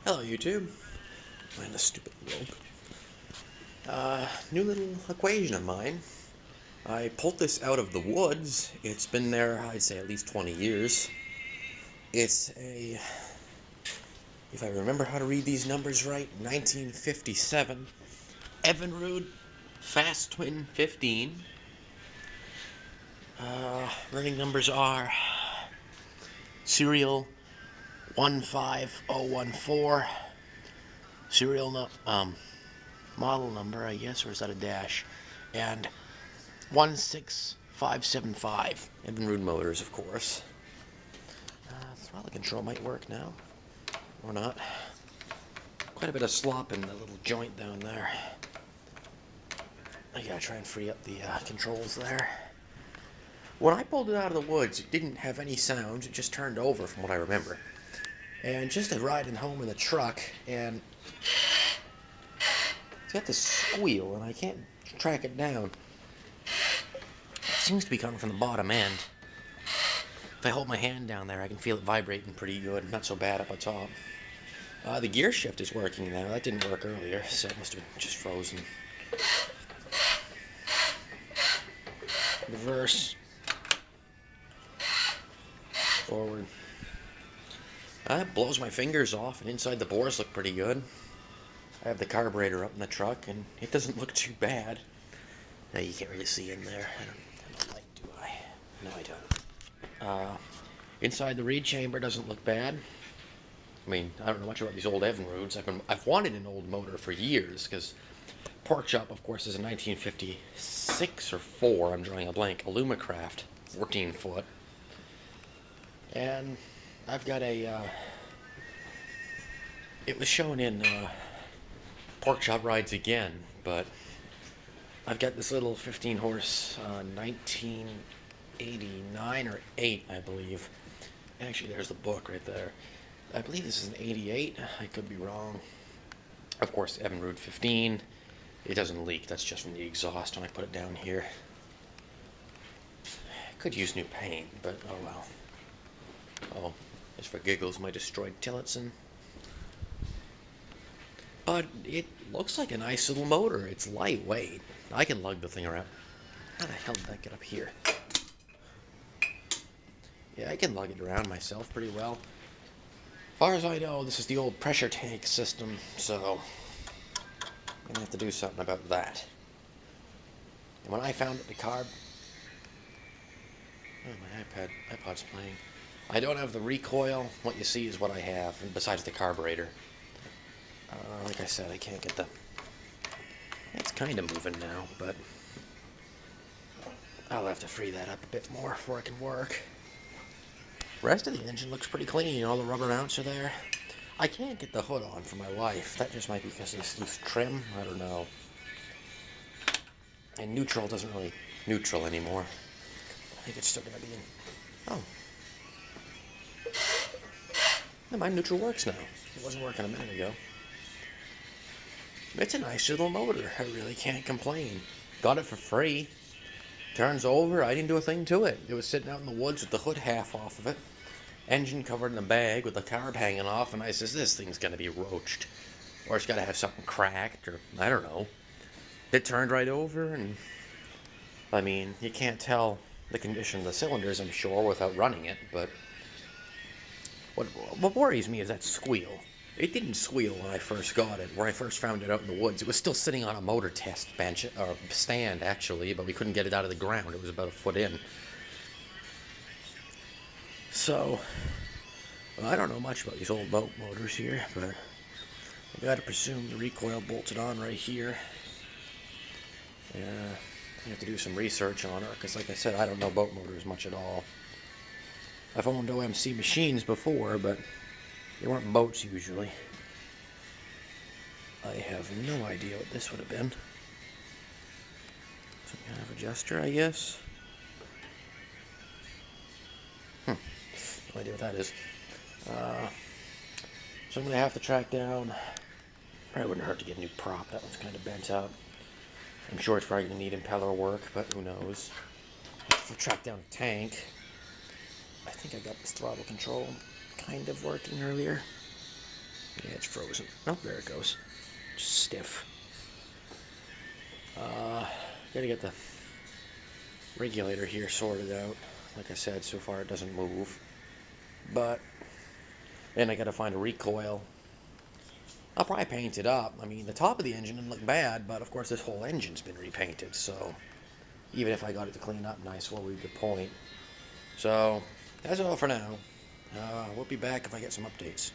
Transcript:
Hello, YouTube. Mind the stupid rope. New little equation of mine. I pulled this out of the woods. It's been there, I'd say, at least 20 years. It's a, if I remember how to read these numbers right, 1957 Evinrude FasTwin 15. Running numbers are serial 15014. Serial model number, I guess, or is that a dash? And 16575. Evinrude motors, of course. Throttle control might work now, or not. Quite a bit of slop in the little joint down there. I gotta try and free up the controls there. When I pulled it out of the woods, it didn't have any sound. It just turned over, from what I remember. And just riding home in the truck, and it's got this squeal, and I can't track it down. It seems to be coming from the bottom end. If I hold my hand down there, I can feel it vibrating pretty good. Not so bad up on top. The gear shift is working now. That didn't work earlier, so it must have been just frozen. Reverse. Forward. It blows my fingers off, and inside the bores look pretty good. I have the carburetor up in the truck, and it doesn't look too bad. Now you can't really see in there. I don't have a light, do I? No, I don't. Inside the reed chamber doesn't look bad. I mean, I don't know much about these old Evinrudes. I've wanted an old motor for years, because Pork Chop, of course, is a 1956 or 4, I'm drawing a blank, Alumacraft, 14 foot. And I've got a, it was shown in Pork Chop Rides Again, but I've got this little 15 horse 1989 or 8, I believe. Actually, there's the book right there. I believe this is an 88. I could be wrong. Of course, Evinrude 15. It doesn't leak. That's just from the exhaust when I put it down here. Could use new paint, but oh well. Oh, just for giggles, my destroyed Tillotson. But it looks like a nice little motor. It's lightweight. I can lug the thing around. How the hell did that get up here? Yeah, I can lug it around myself pretty well. As far as I know, this is the old pressure tank system, so I'm gonna have to do something about that. And when I found the carb... Oh, my iPod's playing. I don't have the recoil. What you see is what I have, besides the carburetor. Like I said, I can't get the... It's kind of moving now, but I'll have to free that up a bit more before it can work. The rest of the engine looks pretty clean. All the rubber mounts are there. I can't get the hood on for my life. That just might be because of this loose trim. I don't know. And neutral doesn't really neutral anymore. I think it's still going to be in... Oh. Yeah, my neutral works now. It wasn't working a minute ago. It's a nice little motor. I really can't complain. Got it for free. Turns over. I didn't do a thing to it. It was sitting out in the woods with the hood half off of it. Engine covered in a bag with the carb hanging off. And I says, this thing's going to be roached. Or it's got to have something cracked. Or I don't know. It turned right over. And I mean, you can't tell the condition of the cylinders, I'm sure, without running it. But what worries me is that squeal. It didn't squeal when I first got it. When I first found it out in the woods, it was still sitting on a motor test bench, or stand actually, but we couldn't get it out of the ground. It was about a foot in. So, well, I don't know much about these old boat motors here, but I gotta presume the recoil bolted on right here. Yeah, I have to do some research on it, because like I said, I don't know boat motors much at all. I've owned OMC machines before, but they weren't boats usually. I have no idea what this would have been. Some kind of adjuster, I guess. No idea what that is. So I'm going to have to track down... Probably wouldn't hurt to get a new prop. That one's kind of bent out. I'm sure it's probably going to need impeller work, but who knows. If I track down a tank... I think I got this throttle control kind of working earlier. Yeah, it's frozen. Oh, there it goes. Just stiff. Gotta get the regulator here sorted out. Like I said, so far it doesn't move. But, and I gotta find a recoil. I'll probably paint it up. I mean, the top of the engine didn't look bad, but of course this whole engine's been repainted, so even if I got it to clean up nice, what would be the point? So, that's all for now. We'll be back if I get some updates.